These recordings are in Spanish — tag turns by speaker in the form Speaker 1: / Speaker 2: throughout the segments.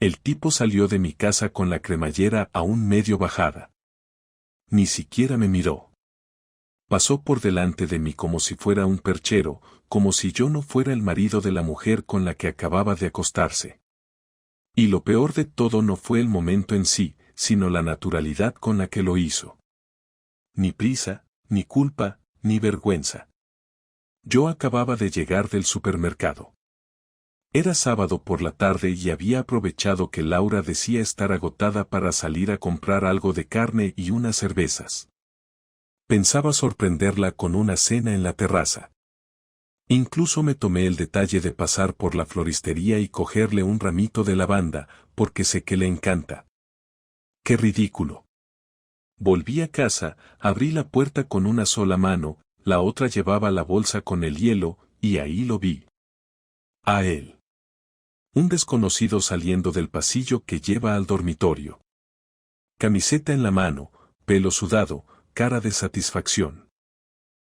Speaker 1: El tipo salió de mi casa con la cremallera aún medio bajada. Ni siquiera me miró. Pasó por delante de mí como si fuera un perchero, como si yo no fuera el marido de la mujer con la que acababa de acostarse. Y lo peor de todo no fue el momento en sí, sino la naturalidad con la que lo hizo. Ni prisa, ni culpa, ni vergüenza. Yo acababa de llegar del supermercado. Era sábado por la tarde y había aprovechado que Laura decía estar agotada para salir a comprar algo de carne y unas cervezas. Pensaba sorprenderla con una cena en la terraza. Incluso me tomé el detalle de pasar por la floristería y cogerle un ramito de lavanda, porque sé que le encanta. ¡Qué ridículo! Volví a casa, abrí la puerta con una sola mano, la otra llevaba la bolsa con el hielo, y ahí lo vi. A él. Un desconocido saliendo del pasillo que lleva al dormitorio. Camiseta en la mano, pelo sudado, cara de satisfacción.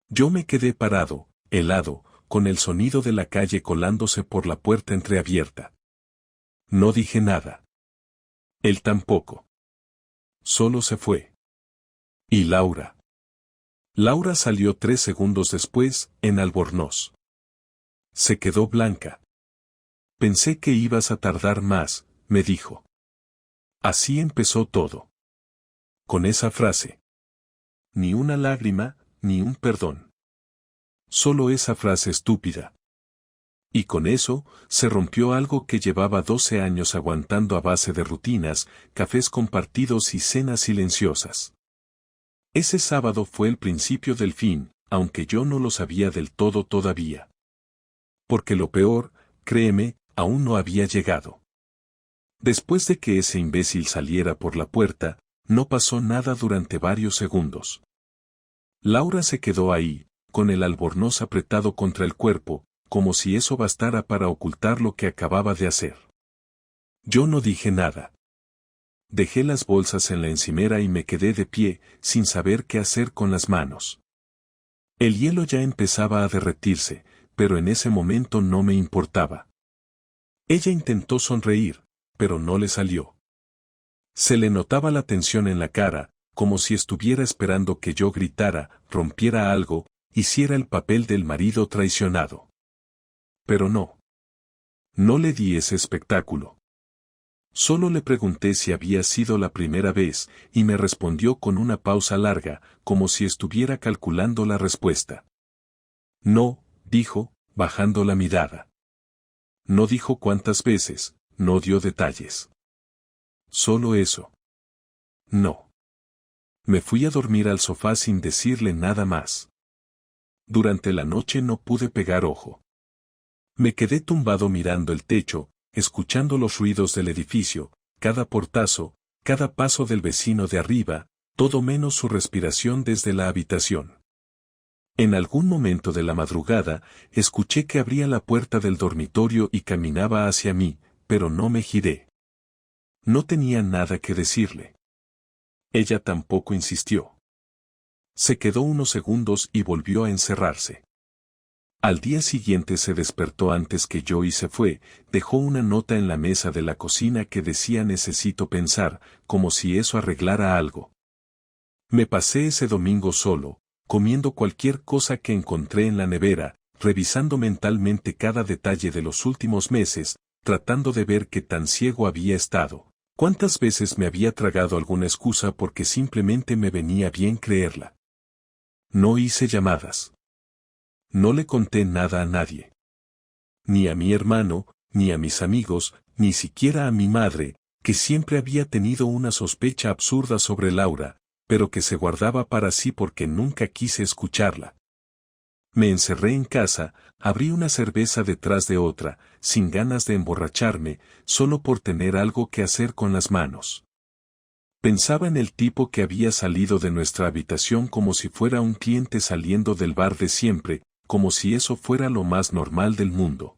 Speaker 1: Yo me quedé parado, helado, con el sonido de la calle colándose por la puerta entreabierta. No dije nada. Él tampoco. Solo se fue. ¿Y Laura? Laura salió 3 segundos después, en albornoz. Se quedó blanca. Pensé que ibas a tardar más, me dijo. Así empezó todo. Con esa frase. Ni una lágrima, ni un perdón. Solo esa frase estúpida. Y con eso, se rompió algo que llevaba 12 años aguantando a base de rutinas, cafés compartidos y cenas silenciosas. Ese sábado fue el principio del fin, aunque yo no lo sabía del todo todavía. Porque lo peor, créeme, aún no había llegado. Después de que ese imbécil saliera por la puerta, no pasó nada durante varios segundos. Laura se quedó ahí, con el albornoz apretado contra el cuerpo, como si eso bastara para ocultar lo que acababa de hacer. Yo no dije nada. Dejé las bolsas en la encimera y me quedé de pie, sin saber qué hacer con las manos. El hielo ya empezaba a derretirse, pero en ese momento no me importaba. Ella intentó sonreír, pero no le salió. Se le notaba la tensión en la cara, como si estuviera esperando que yo gritara, rompiera algo, hiciera el papel del marido traicionado. Pero no. No le di ese espectáculo. Solo le pregunté si había sido la primera vez, y me respondió con una pausa larga, como si estuviera calculando la respuesta. No, dijo, bajando la mirada. No dijo cuántas veces, no dio detalles. Solo eso. No. Me fui a dormir al sofá sin decirle nada más. Durante la noche no pude pegar ojo. Me quedé tumbado mirando el techo, escuchando los ruidos del edificio, cada portazo, cada paso del vecino de arriba, todo menos su respiración desde la habitación. En algún momento de la madrugada, escuché que abría la puerta del dormitorio y caminaba hacia mí, pero no me giré. No tenía nada que decirle. Ella tampoco insistió. Se quedó unos segundos y volvió a encerrarse. Al día siguiente se despertó antes que yo y se fue, dejó una nota en la mesa de la cocina que decía necesito pensar, como si eso arreglara algo. Me pasé ese domingo solo, comiendo cualquier cosa que encontré en la nevera, revisando mentalmente cada detalle de los últimos meses, tratando de ver qué tan ciego había estado, cuántas veces me había tragado alguna excusa porque simplemente me venía bien creerla. No hice llamadas. No le conté nada a nadie. Ni a mi hermano, ni a mis amigos, ni siquiera a mi madre, que siempre había tenido una sospecha absurda sobre Laura, pero que se guardaba para sí porque nunca quise escucharla. Me encerré en casa, abrí una cerveza detrás de otra, sin ganas de emborracharme, solo por tener algo que hacer con las manos. Pensaba en el tipo que había salido de nuestra habitación como si fuera un cliente saliendo del bar de siempre, como si eso fuera lo más normal del mundo.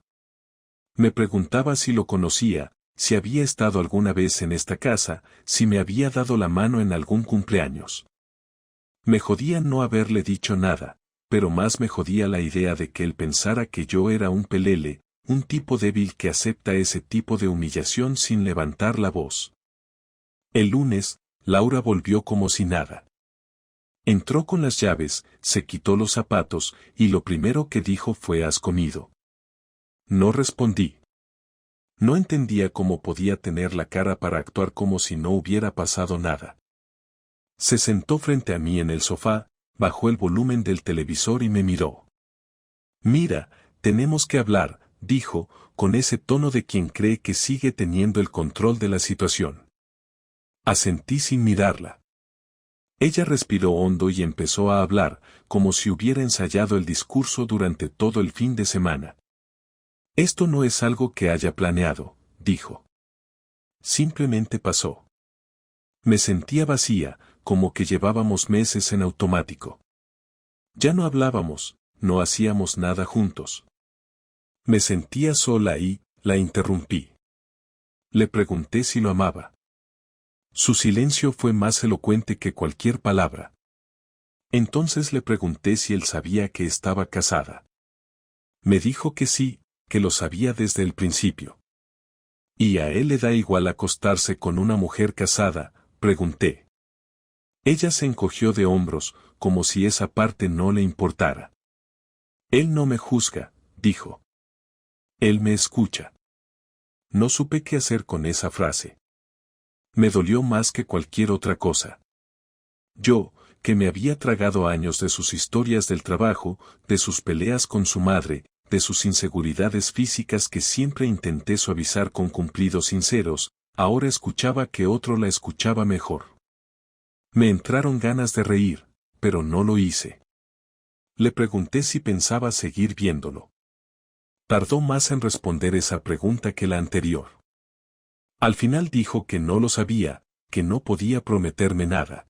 Speaker 1: Me preguntaba si lo conocía, si había estado alguna vez en esta casa, si me había dado la mano en algún cumpleaños. Me jodía no haberle dicho nada, pero más me jodía la idea de que él pensara que yo era un pelele, un tipo débil que acepta ese tipo de humillación sin levantar la voz. El lunes, Laura volvió como si nada. Entró con las llaves, se quitó los zapatos, y lo primero que dijo fue: ¿has comido? No respondí. No entendía cómo podía tener la cara para actuar como si no hubiera pasado nada. Se sentó frente a mí en el sofá, bajó el volumen del televisor y me miró. Mira, tenemos que hablar, dijo, con ese tono de quien cree que sigue teniendo el control de la situación. Asentí sin mirarla. Ella respiró hondo y empezó a hablar, como si hubiera ensayado el discurso durante todo el fin de semana. Esto no es algo que haya planeado, dijo. Simplemente pasó. Me sentía vacía, como que llevábamos meses en automático. Ya no hablábamos, no hacíamos nada juntos. Me sentía sola y, la interrumpí. Le pregunté si lo amaba. Su silencio fue más elocuente que cualquier palabra. Entonces le pregunté si él sabía que estaba casada. Me dijo que sí, que lo sabía desde el principio. ¿Y a él le da igual acostarse con una mujer casada?, pregunté. Ella se encogió de hombros, como si esa parte no le importara. Él no me juzga, dijo. Él me escucha. No supe qué hacer con esa frase. Me dolió más que cualquier otra cosa. Yo, que me había tragado años de sus historias del trabajo, de sus peleas con su madre, de sus inseguridades físicas que siempre intenté suavizar con cumplidos sinceros, ahora escuchaba que otro la escuchaba mejor. Me entraron ganas de reír, pero no lo hice. Le pregunté si pensaba seguir viéndolo. Tardó más en responder esa pregunta que la anterior. Al final dijo que no lo sabía, que no podía prometerme nada.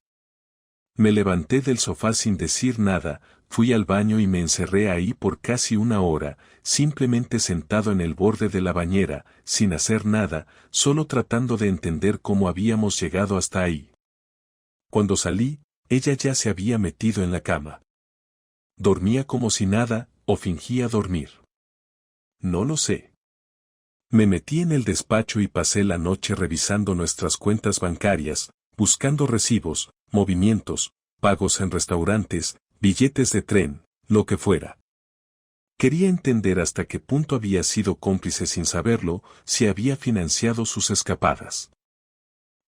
Speaker 1: Me levanté del sofá sin decir nada, fui al baño y me encerré ahí por casi una hora, simplemente sentado en el borde de la bañera, sin hacer nada, solo tratando de entender cómo habíamos llegado hasta ahí. Cuando salí, ella ya se había metido en la cama. ¿Dormía como si nada, o fingía dormir? No lo sé. Me metí en el despacho y pasé la noche revisando nuestras cuentas bancarias, buscando recibos, movimientos, pagos en restaurantes, billetes de tren, lo que fuera. Quería entender hasta qué punto había sido cómplice sin saberlo, si había financiado sus escapadas.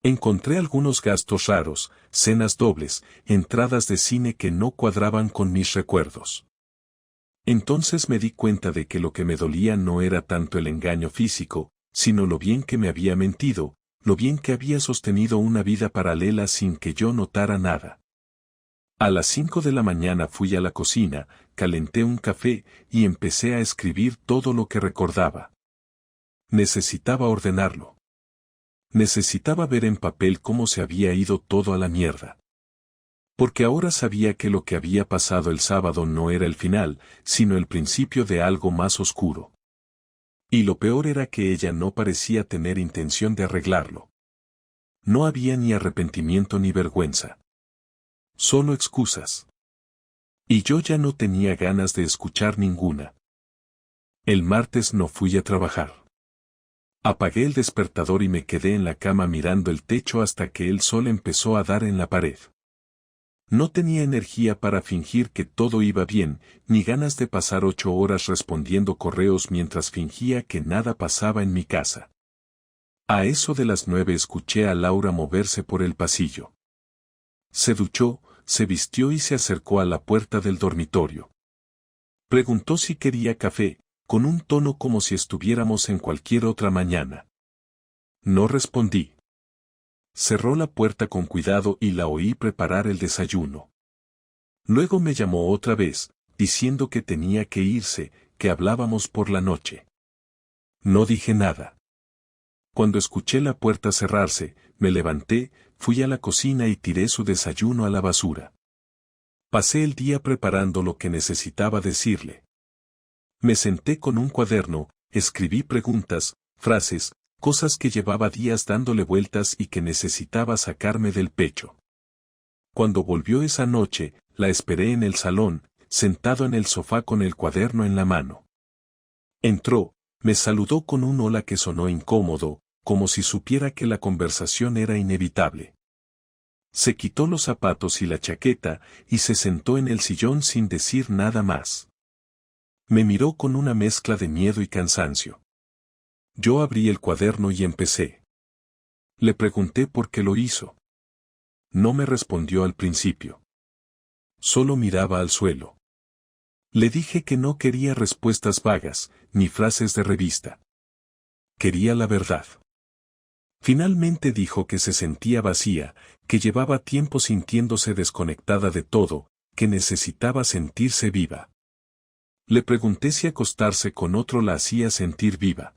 Speaker 1: Encontré algunos gastos raros, cenas dobles, entradas de cine que no cuadraban con mis recuerdos. Entonces me di cuenta de que lo que me dolía no era tanto el engaño físico, sino lo bien que me había mentido, lo bien que había sostenido una vida paralela sin que yo notara nada. A las 5 de la mañana fui a la cocina, calenté un café y empecé a escribir todo lo que recordaba. Necesitaba ordenarlo. Necesitaba ver en papel cómo se había ido todo a la mierda. Porque ahora sabía que lo que había pasado el sábado no era el final, sino el principio de algo más oscuro. Y lo peor era que ella no parecía tener intención de arreglarlo. No había ni arrepentimiento ni vergüenza. Solo excusas. Y yo ya no tenía ganas de escuchar ninguna. El martes no fui a trabajar. Apagué el despertador y me quedé en la cama mirando el techo hasta que el sol empezó a dar en la pared. No tenía energía para fingir que todo iba bien, ni ganas de pasar 8 horas respondiendo correos mientras fingía que nada pasaba en mi casa. A eso de las 9 escuché a Laura moverse por el pasillo. Se duchó, se vistió y se acercó a la puerta del dormitorio. Preguntó si quería café, con un tono como si estuviéramos en cualquier otra mañana. No respondí. Cerró la puerta con cuidado y la oí preparar el desayuno. Luego me llamó otra vez, diciendo que tenía que irse, que hablábamos por la noche. No dije nada. Cuando escuché la puerta cerrarse, me levanté, fui a la cocina y tiré su desayuno a la basura. Pasé el día preparando lo que necesitaba decirle. Me senté con un cuaderno, escribí preguntas, frases, cosas que llevaba días dándole vueltas y que necesitaba sacarme del pecho. Cuando volvió esa noche, la esperé en el salón, sentado en el sofá con el cuaderno en la mano. Entró, Me saludó con un hola que sonó incómodo, como si supiera que la conversación era inevitable. Se quitó los zapatos y la chaqueta, y se sentó en el sillón sin decir nada más. Me miró con una mezcla de miedo y cansancio. Yo abrí el cuaderno y empecé. Le pregunté por qué lo hizo. No me respondió al principio. Solo miraba al suelo. Le dije que no quería respuestas vagas, ni frases de revista. Quería la verdad. Finalmente dijo que se sentía vacía, que llevaba tiempo sintiéndose desconectada de todo, que necesitaba sentirse viva. Le pregunté si acostarse con otro la hacía sentir viva.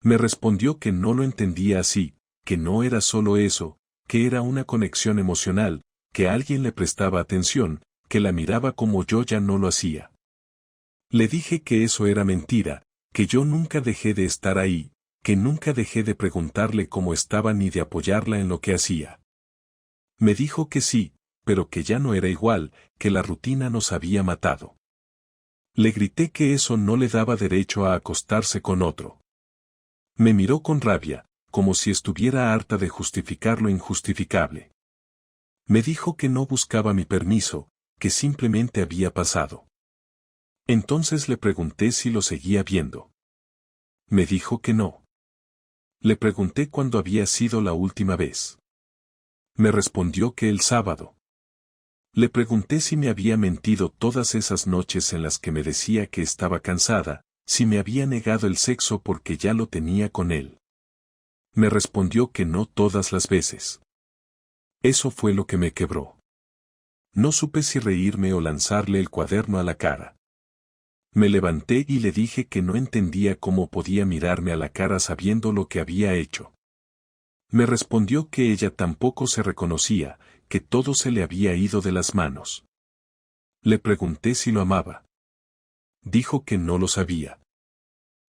Speaker 1: Me respondió que no lo entendía así, que no era solo eso, que era una conexión emocional, que alguien le prestaba atención, que la miraba como yo ya no lo hacía. Le dije que eso era mentira, que yo nunca dejé de estar ahí, que nunca dejé de preguntarle cómo estaba ni de apoyarla en lo que hacía. Me dijo que sí, pero que ya no era igual, que la rutina nos había matado. Le grité que eso no le daba derecho a acostarse con otro. Me miró con rabia, como si estuviera harta de justificar lo injustificable. Me dijo que no buscaba mi permiso, que simplemente había pasado. Entonces le pregunté si lo seguía viendo. Me dijo que no. Le pregunté cuándo había sido la última vez. Me respondió que el sábado. Le pregunté si me había mentido todas esas noches en las que me decía que estaba cansada, si me había negado el sexo porque ya lo tenía con él. Me respondió que no todas las veces. Eso fue lo que me quebró. No supe si reírme o lanzarle el cuaderno a la cara. Me levanté y le dije que no entendía cómo podía mirarme a la cara sabiendo lo que había hecho. Me respondió que ella tampoco se reconocía, que todo se le había ido de las manos. Le pregunté si lo amaba. Dijo que no lo sabía.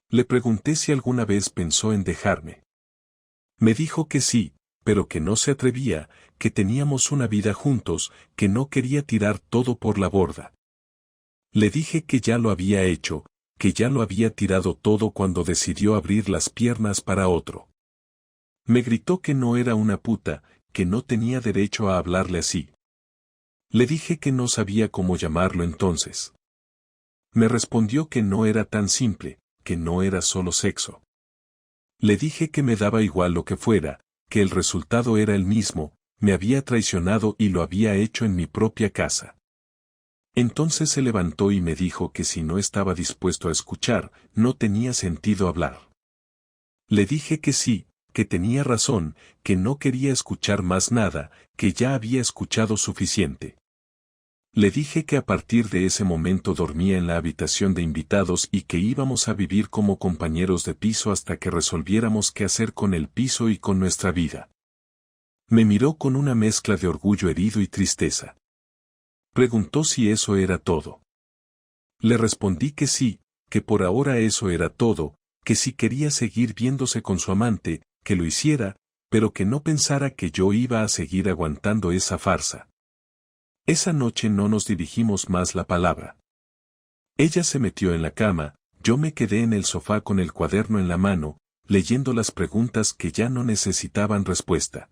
Speaker 1: Le pregunté si alguna vez pensó en dejarme. Me dijo que sí, pero que no se atrevía, que teníamos una vida juntos, que no quería tirar todo por la borda. Le dije que ya lo había hecho, que ya lo había tirado todo cuando decidió abrir las piernas para otro. Me gritó que no era una puta, que no tenía derecho a hablarle así. Le dije que no sabía cómo llamarlo entonces. Me respondió que no era tan simple, que no era solo sexo. Le dije que me daba igual lo que fuera, que el resultado era el mismo, me había traicionado y lo había hecho en mi propia casa. Entonces se levantó y me dijo que si no estaba dispuesto a escuchar, no tenía sentido hablar. Le dije que sí, que tenía razón, que no quería escuchar más nada, que ya había escuchado suficiente. Le dije que a partir de ese momento dormía en la habitación de invitados y que íbamos a vivir como compañeros de piso hasta que resolviéramos qué hacer con el piso y con nuestra vida. Me miró con una mezcla de orgullo herido y tristeza. Preguntó si eso era todo. Le respondí que sí, que por ahora eso era todo, que si quería seguir viéndose con su amante, que lo hiciera, pero que no pensara que yo iba a seguir aguantando esa farsa. Esa noche no nos dirigimos más la palabra. Ella se metió en la cama, yo me quedé en el sofá con el cuaderno en la mano, leyendo las preguntas que ya no necesitaban respuesta.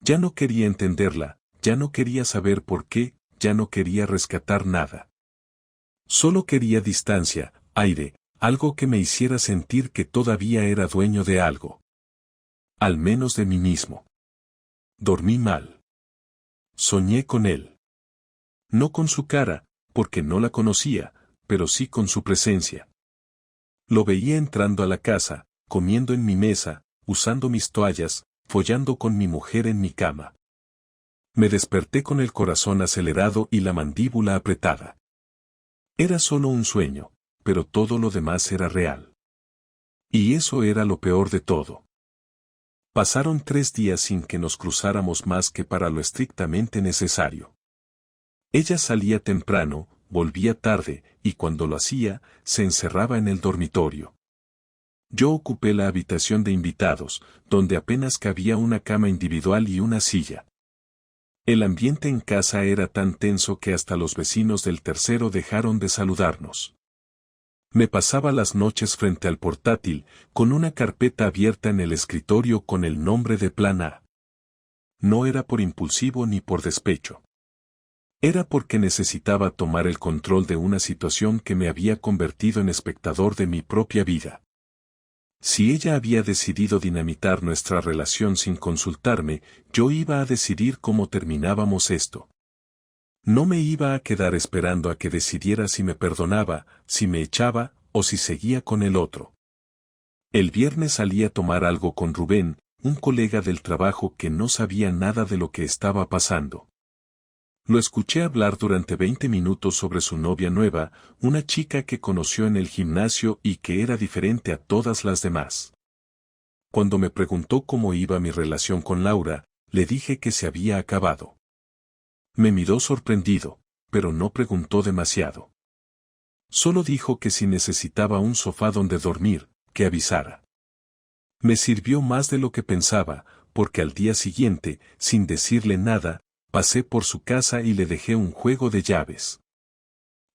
Speaker 1: Ya no quería entenderla, ya no quería saber por qué, ya no quería rescatar nada. Solo quería distancia, aire, algo que me hiciera sentir que todavía era dueño de algo. Al menos de mí mismo. Dormí mal. Soñé con él. No con su cara, porque no la conocía, pero sí con su presencia. Lo veía entrando a la casa, comiendo en mi mesa, usando mis toallas, follando con mi mujer en mi cama. Me desperté con el corazón acelerado y la mandíbula apretada. Era solo un sueño, pero todo lo demás era real. Y eso era lo peor de todo. Pasaron 3 días sin que nos cruzáramos más que para lo estrictamente necesario. Ella salía temprano, volvía tarde, y cuando lo hacía, se encerraba en el dormitorio. Yo ocupé la habitación de invitados, donde apenas cabía una cama individual y una silla. El ambiente en casa era tan tenso que hasta los vecinos del tercero dejaron de saludarnos. Me pasaba las noches frente al portátil, con una carpeta abierta en el escritorio con el nombre de Plan A. No era por impulsivo ni por despecho. Era porque necesitaba tomar el control de una situación que me había convertido en espectador de mi propia vida. Si ella había decidido dinamitar nuestra relación sin consultarme, yo iba a decidir cómo terminábamos esto. No me iba a quedar esperando a que decidiera si me perdonaba, si me echaba, o si seguía con el otro. El viernes salí a tomar algo con Rubén, un colega del trabajo que no sabía nada de lo que estaba pasando. Lo escuché hablar durante 20 minutos sobre su novia nueva, una chica que conoció en el gimnasio y que era diferente a todas las demás. Cuando me preguntó cómo iba mi relación con Laura, le dije que se había acabado. Me miró sorprendido, pero no preguntó demasiado. Solo dijo que si necesitaba un sofá donde dormir, que avisara. Me sirvió más de lo que pensaba, porque al día siguiente, sin decirle nada, pasé por su casa y le dejé un juego de llaves.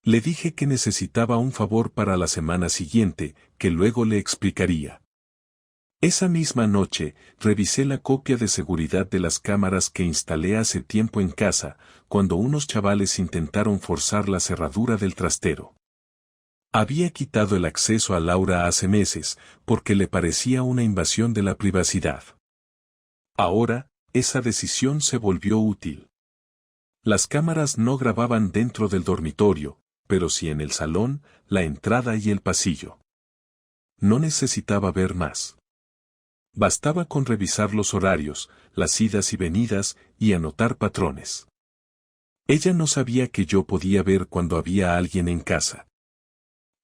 Speaker 1: Le dije que necesitaba un favor para la semana siguiente, que luego le explicaría. Esa misma noche, revisé la copia de seguridad de las cámaras que instalé hace tiempo en casa, cuando unos chavales intentaron forzar la cerradura del trastero. Había quitado el acceso a Laura hace meses, porque le parecía una invasión de la privacidad. Ahora, esa decisión se volvió útil. Las cámaras no grababan dentro del dormitorio, pero sí en el salón, la entrada y el pasillo. No necesitaba ver más. Bastaba con revisar los horarios, las idas y venidas, y anotar patrones. Ella no sabía que yo podía ver cuando había alguien en casa.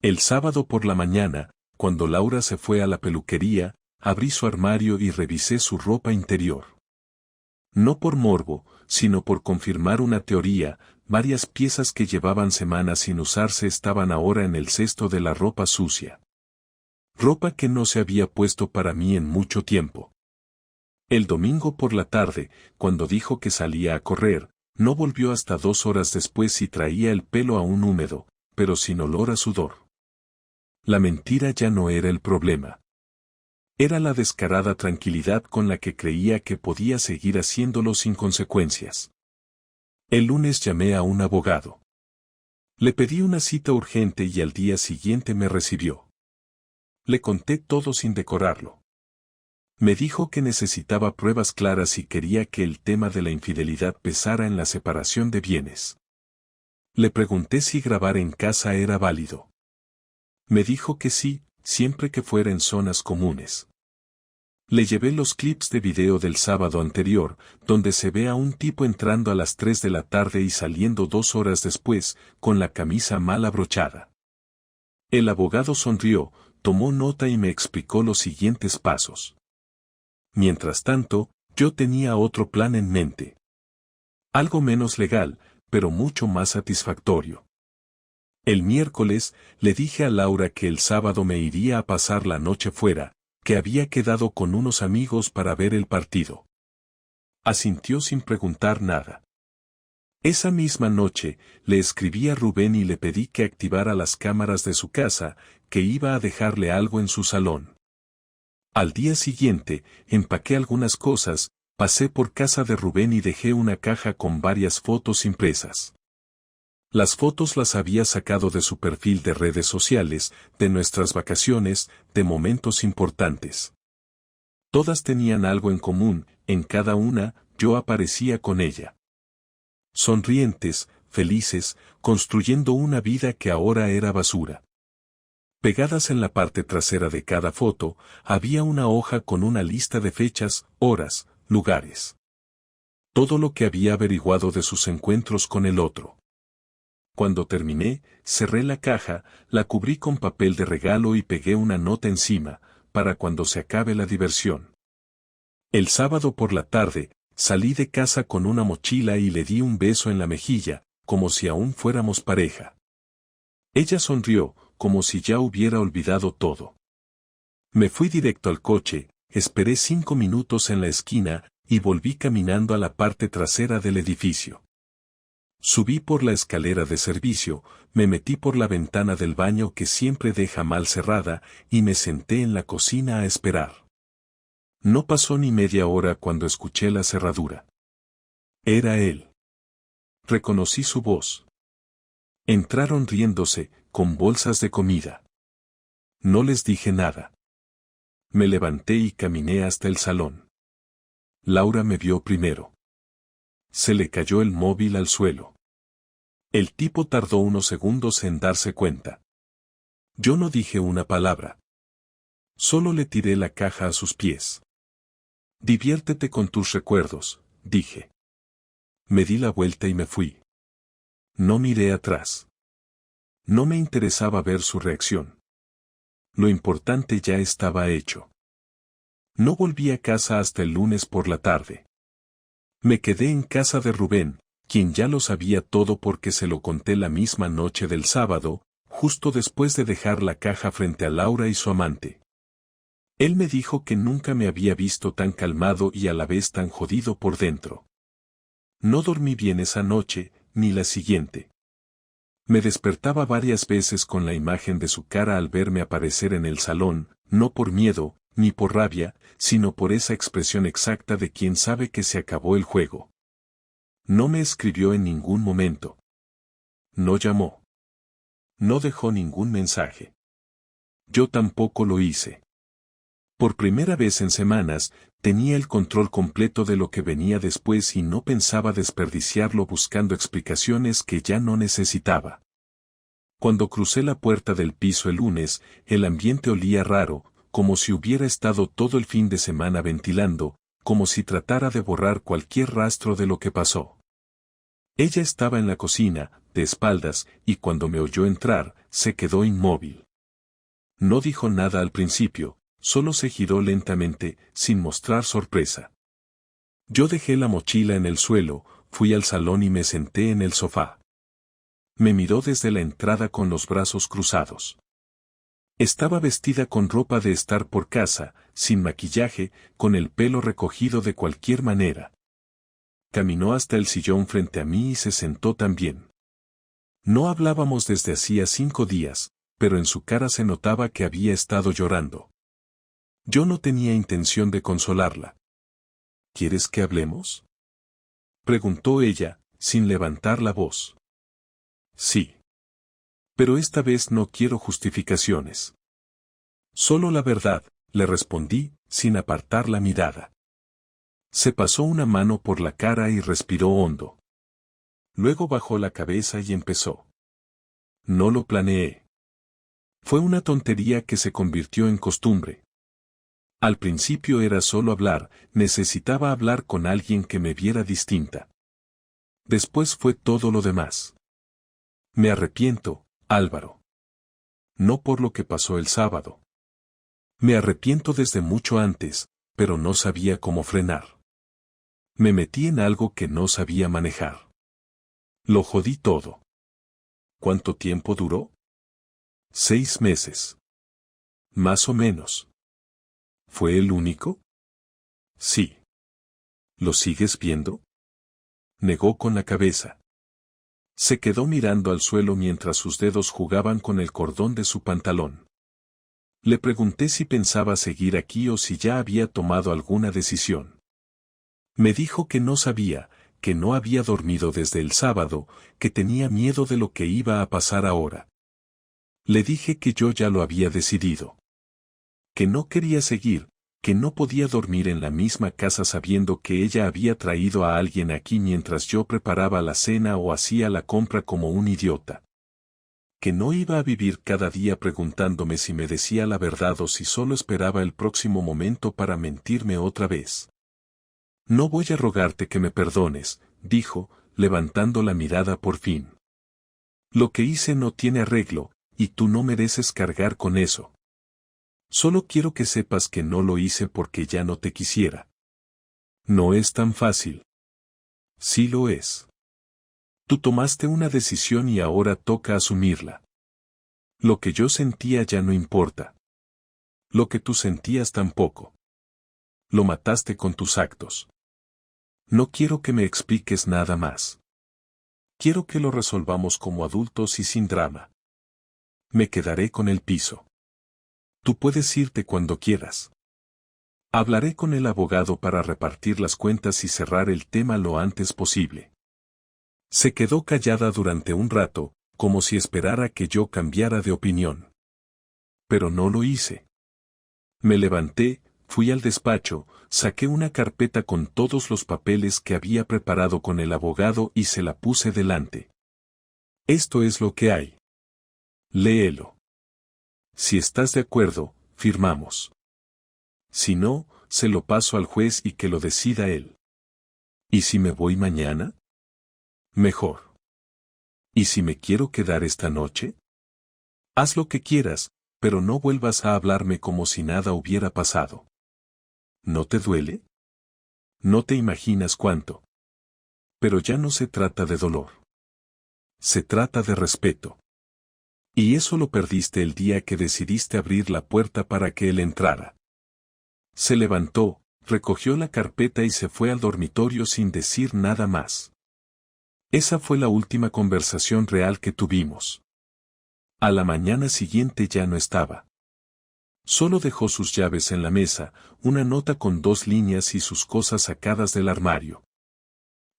Speaker 1: El sábado por la mañana, cuando Laura se fue a la peluquería, abrí su armario y revisé su ropa interior. No por morbo, sino por confirmar una teoría, varias piezas que llevaban semanas sin usarse estaban ahora en el cesto de la ropa sucia. Ropa que no se había puesto para mí en mucho tiempo. El domingo por la tarde, cuando dijo que salía a correr, no volvió hasta 2 horas después y traía el pelo aún húmedo, pero sin olor a sudor. La mentira ya no era el problema. Era la descarada tranquilidad con la que creía que podía seguir haciéndolo sin consecuencias. El lunes llamé a un abogado. Le pedí una cita urgente y al día siguiente me recibió. Le conté todo sin decorarlo. Me dijo que necesitaba pruebas claras y quería que el tema de la infidelidad pesara en la separación de bienes. Le pregunté si grabar en casa era válido. Me dijo que sí, siempre que fuera en zonas comunes. Le llevé los clips de video del sábado anterior, donde se ve a un tipo entrando a las 3 de la tarde y saliendo 2 horas después, con la camisa mal abrochada. El abogado sonrió, tomó nota y me explicó los siguientes pasos. Mientras tanto, yo tenía otro plan en mente. Algo menos legal, pero mucho más satisfactorio. El miércoles, le dije a Laura que el sábado me iría a pasar la noche fuera, que había quedado con unos amigos para ver el partido. Asintió sin preguntar nada. Esa misma noche, le escribí a Rubén y le pedí que activara las cámaras de su casa, que iba a dejarle algo en su salón. Al día siguiente, empaqué algunas cosas, pasé por casa de Rubén y dejé una caja con varias fotos impresas. Las fotos las había sacado de su perfil de redes sociales, de nuestras vacaciones, de momentos importantes. Todas tenían algo en común, en cada una, yo aparecía con ella. Sonrientes, felices, construyendo una vida que ahora era basura. Pegadas en la parte trasera de cada foto, había una hoja con una lista de fechas, horas, lugares. Todo lo que había averiguado de sus encuentros con el otro. Cuando terminé, cerré la caja, la cubrí con papel de regalo y pegué una nota encima, para cuando se acabe la diversión. El sábado por la tarde, salí de casa con una mochila y le di un beso en la mejilla, como si aún fuéramos pareja. Ella sonrió, como si ya hubiera olvidado todo. Me fui directo al coche, esperé 5 minutos en la esquina, y volví caminando a la parte trasera del edificio. Subí por la escalera de servicio, me metí por la ventana del baño que siempre deja mal cerrada y me senté en la cocina a esperar. No pasó ni media hora cuando escuché la cerradura. Era él. Reconocí su voz. Entraron riéndose, con bolsas de comida. No les dije nada. Me levanté y caminé hasta el salón. Laura me vio primero. Se le cayó el móvil al suelo. El tipo tardó unos segundos en darse cuenta. Yo no dije una palabra. Solo le tiré la caja a sus pies. Diviértete con tus recuerdos, dije. Me di la vuelta y me fui. No miré atrás. No me interesaba ver su reacción. Lo importante ya estaba hecho. No volví a casa hasta el lunes por la tarde. Me quedé en casa de Rubén, quien ya lo sabía todo porque se lo conté la misma noche del sábado, justo después de dejar la caja frente a Laura y su amante. Él me dijo que nunca me había visto tan calmado y a la vez tan jodido por dentro. No dormí bien esa noche, ni la siguiente. Me despertaba varias veces con la imagen de su cara al verme aparecer en el salón, no por miedo, ni por rabia, sino por esa expresión exacta de quien sabe que se acabó el juego. No me escribió en ningún momento. No llamó. No dejó ningún mensaje. Yo tampoco lo hice. Por primera vez en semanas, tenía el control completo de lo que venía después y no pensaba desperdiciarlo buscando explicaciones que ya no necesitaba. Cuando crucé la puerta del piso el lunes, el ambiente olía raro, como si hubiera estado todo el fin de semana ventilando, como si tratara de borrar cualquier rastro de lo que pasó. Ella estaba en la cocina, de espaldas, y cuando me oyó entrar, se quedó inmóvil. No dijo nada al principio, solo se giró lentamente, sin mostrar sorpresa. Yo dejé la mochila en el suelo, fui al salón y me senté en el sofá. Me miró desde la entrada con los brazos cruzados. Estaba vestida con ropa de estar por casa, sin maquillaje, con el pelo recogido de cualquier manera. Caminó hasta el sillón frente a mí y se sentó también. No hablábamos desde hacía 5 días, pero en su cara se notaba que había estado llorando. Yo no tenía intención de consolarla. ¿Quieres que hablemos?, preguntó ella, sin levantar la voz. Sí. Pero esta vez no quiero justificaciones. Solo la verdad, le respondí, sin apartar la mirada. Se pasó una mano por la cara y respiró hondo. Luego bajó la cabeza y empezó. No lo planeé. Fue una tontería que se convirtió en costumbre. Al principio era solo hablar, necesitaba hablar con alguien que me viera distinta. Después fue todo lo demás. Me arrepiento, Álvaro. No por lo que pasó el sábado. Me arrepiento desde mucho antes, pero no sabía cómo frenar. Me metí en algo que no sabía manejar. Lo jodí todo. ¿Cuánto tiempo duró? 6 meses. Más o menos. ¿Fue el único? Sí. ¿Lo sigues viendo?, negó con la cabeza. Se quedó mirando al suelo mientras sus dedos jugaban con el cordón de su pantalón. Le pregunté si pensaba seguir aquí o si ya había tomado alguna decisión. Me dijo que no sabía, que no había dormido desde el sábado, que tenía miedo de lo que iba a pasar ahora. Le dije que yo ya lo había decidido. Que no quería seguir, que no podía dormir en la misma casa sabiendo que ella había traído a alguien aquí mientras yo preparaba la cena o hacía la compra como un idiota. Que no iba a vivir cada día preguntándome si me decía la verdad o si solo esperaba el próximo momento para mentirme otra vez. No voy a rogarte que me perdones, dijo, levantando la mirada por fin. Lo que hice no tiene arreglo, y tú no mereces cargar con eso. Solo quiero que sepas que no lo hice porque ya no te quisiera. No es tan fácil. Sí lo es. Tú tomaste una decisión y ahora toca asumirla. Lo que yo sentía ya no importa. Lo que tú sentías tampoco. Lo mataste con tus actos. No quiero que me expliques nada más. Quiero que lo resolvamos como adultos y sin drama. Me quedaré con el piso. Tú puedes irte cuando quieras. Hablaré con el abogado para repartir las cuentas y cerrar el tema lo antes posible. Se quedó callada durante un rato, como si esperara que yo cambiara de opinión. Pero no lo hice. Me levanté, fui al despacho, saqué una carpeta con todos los papeles que había preparado con el abogado y se la puse delante. Esto es lo que hay. Léelo. Si estás de acuerdo, firmamos. Si no, se lo paso al juez y que lo decida él. ¿Y si me voy mañana? Mejor. ¿Y si me quiero quedar esta noche? Haz lo que quieras, pero no vuelvas a hablarme como si nada hubiera pasado. ¿No te duele? No te imaginas cuánto. Pero ya no se trata de dolor. Se trata de respeto. Y eso lo perdiste el día que decidiste abrir la puerta para que él entrara. Se levantó, recogió la carpeta y se fue al dormitorio sin decir nada más. Esa fue la última conversación real que tuvimos. A la mañana siguiente ya no estaba. Solo dejó sus llaves en la mesa, una nota con 2 líneas y sus cosas sacadas del armario.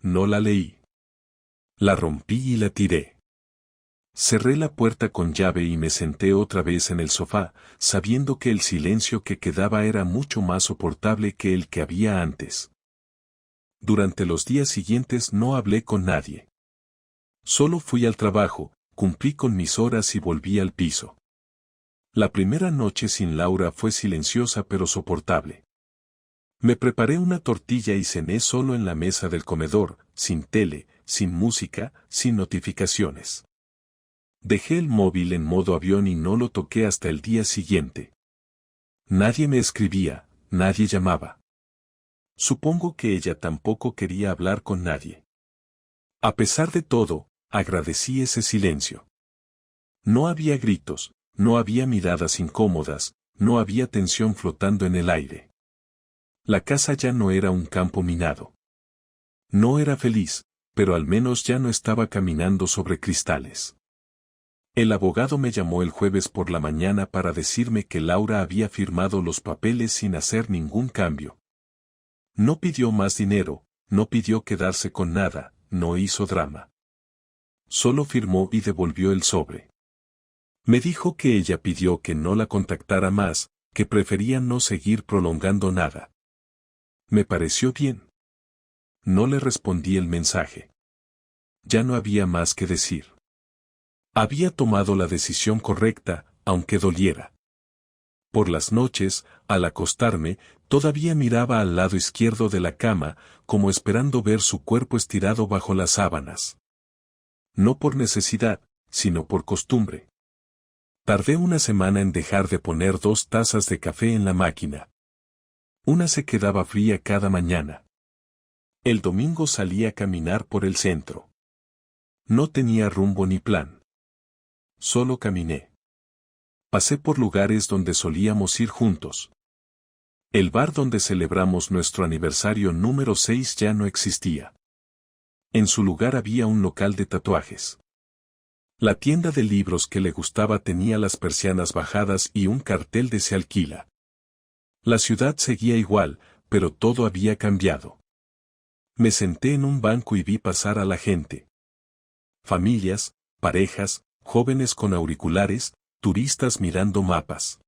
Speaker 1: No la leí. La rompí y la tiré. Cerré la puerta con llave y me senté otra vez en el sofá, sabiendo que el silencio que quedaba era mucho más soportable que el que había antes. Durante los días siguientes no hablé con nadie. Solo fui al trabajo, cumplí con mis horas y volví al piso. La primera noche sin Laura fue silenciosa pero soportable. Me preparé una tortilla y cené solo en la mesa del comedor, sin tele, sin música, sin notificaciones. Dejé el móvil en modo avión y no lo toqué hasta el día siguiente. Nadie me escribía, nadie llamaba. Supongo que ella tampoco quería hablar con nadie. A pesar de todo, agradecí ese silencio. No había gritos, no había miradas incómodas, no había tensión flotando en el aire. La casa ya no era un campo minado. No era feliz, pero al menos ya no estaba caminando sobre cristales. El abogado me llamó el jueves por la mañana para decirme que Laura había firmado los papeles sin hacer ningún cambio. No pidió más dinero, no pidió quedarse con nada, no hizo drama. Solo firmó y devolvió el sobre. Me dijo que ella pidió que no la contactara más, que prefería no seguir prolongando nada. Me pareció bien. No le respondí el mensaje. Ya no había más que decir. Había tomado la decisión correcta, aunque doliera. Por las noches, al acostarme, todavía miraba al lado izquierdo de la cama, como esperando ver su cuerpo estirado bajo las sábanas. No por necesidad, sino por costumbre. Tardé una semana en dejar de poner 2 tazas de café en la máquina. Una se quedaba fría cada mañana. El domingo salí a caminar por el centro. No tenía rumbo ni plan. Solo caminé. Pasé por lugares donde solíamos ir juntos. El bar donde celebramos nuestro aniversario número 6 ya no existía. En su lugar había un local de tatuajes. La tienda de libros que le gustaba tenía las persianas bajadas y un cartel de se alquila. La ciudad seguía igual, pero todo había cambiado. Me senté en un banco y vi pasar a la gente. Familias, parejas, jóvenes con auriculares, turistas mirando mapas.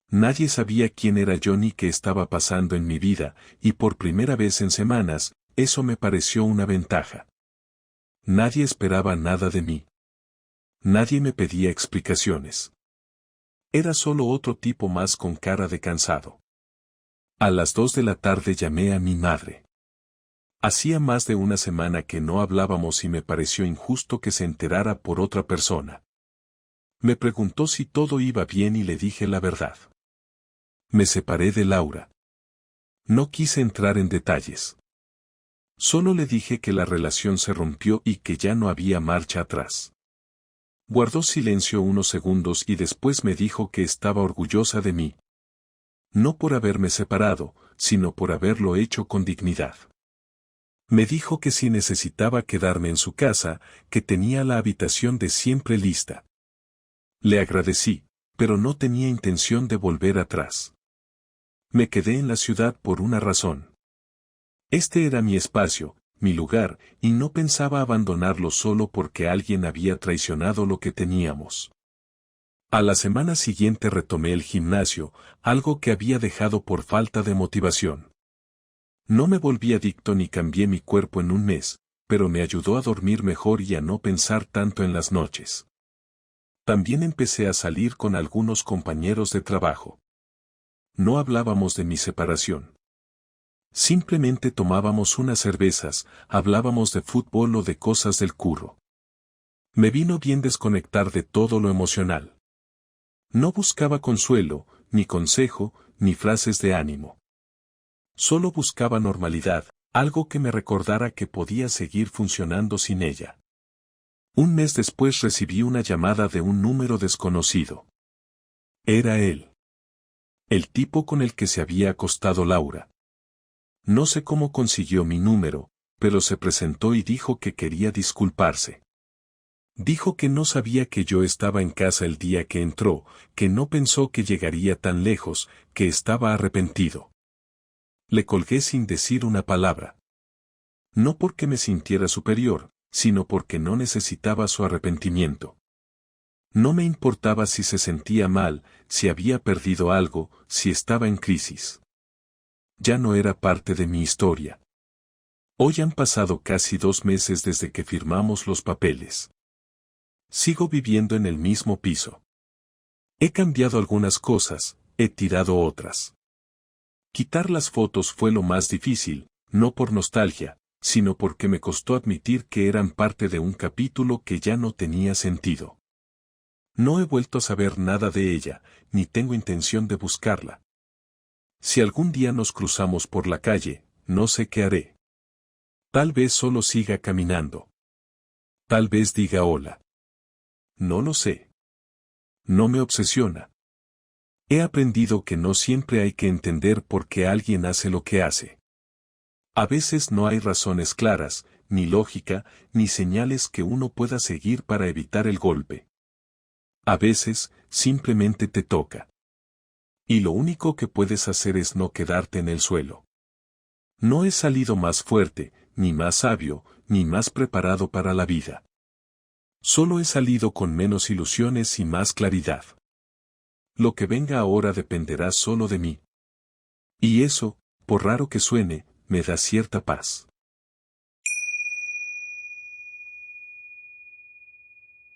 Speaker 1: Nadie sabía quién era yo ni qué estaba pasando en mi vida, y por primera vez en semanas, eso me pareció una ventaja. Nadie esperaba nada de mí. Nadie me pedía explicaciones. Era solo otro tipo más con cara de cansado. A las 2 de la tarde llamé a mi madre. Hacía más de una semana que no hablábamos y me pareció injusto que se enterara por otra persona. Me preguntó si todo iba bien y le dije la verdad. Me separé de Laura. No quise entrar en detalles. Solo le dije que la relación se rompió y que ya no había marcha atrás. Guardó silencio unos segundos y después me dijo que estaba orgullosa de mí. No por haberme separado, sino por haberlo hecho con dignidad. Me dijo que si necesitaba quedarme en su casa, que tenía la habitación de siempre lista. Le agradecí, pero no tenía intención de volver atrás. Me quedé en la ciudad por una razón. Este era mi espacio, mi lugar, y no pensaba abandonarlo solo porque alguien había traicionado lo que teníamos. A la semana siguiente retomé el gimnasio, algo que había dejado por falta de motivación. No me volví adicto ni cambié mi cuerpo en un mes, pero me ayudó a dormir mejor y a no pensar tanto en las noches. También empecé a salir con algunos compañeros de trabajo. No hablábamos de mi separación. Simplemente tomábamos unas cervezas, hablábamos de fútbol o de cosas del curro. Me vino bien desconectar de todo lo emocional. No buscaba consuelo, ni consejo, ni frases de ánimo. Solo buscaba normalidad, algo que me recordara que podía seguir funcionando sin ella. Un mes después recibí una llamada de un número desconocido. Era él. El tipo con el que se había acostado Laura. No sé cómo consiguió mi número, pero se presentó y dijo que quería disculparse. Dijo que no sabía que yo estaba en casa el día que entró, que no pensó que llegaría tan lejos, que estaba arrepentido. Le colgué sin decir una palabra. No porque me sintiera superior, sino porque no necesitaba su arrepentimiento. No me importaba si se sentía mal, si había perdido algo, si estaba en crisis. Ya no era parte de mi historia. Hoy han pasado casi 2 meses desde que firmamos los papeles. Sigo viviendo en el mismo piso. He cambiado algunas cosas, he tirado otras. Quitar las fotos fue lo más difícil, no por nostalgia, sino porque me costó admitir que eran parte de un capítulo que ya no tenía sentido. No he vuelto a saber nada de ella, ni tengo intención de buscarla. Si algún día nos cruzamos por la calle, no sé qué haré. Tal vez solo siga caminando. Tal vez diga hola. No lo sé. No me obsesiona. He aprendido que no siempre hay que entender por qué alguien hace lo que hace. A veces no hay razones claras, ni lógica, ni señales que uno pueda seguir para evitar el golpe. A veces, simplemente te toca. Y lo único que puedes hacer es no quedarte en el suelo. No he salido más fuerte, ni más sabio, ni más preparado para la vida. Solo he salido con menos ilusiones y más claridad. Lo que venga ahora dependerá solo de mí. Y eso, por raro que suene, me da cierta paz.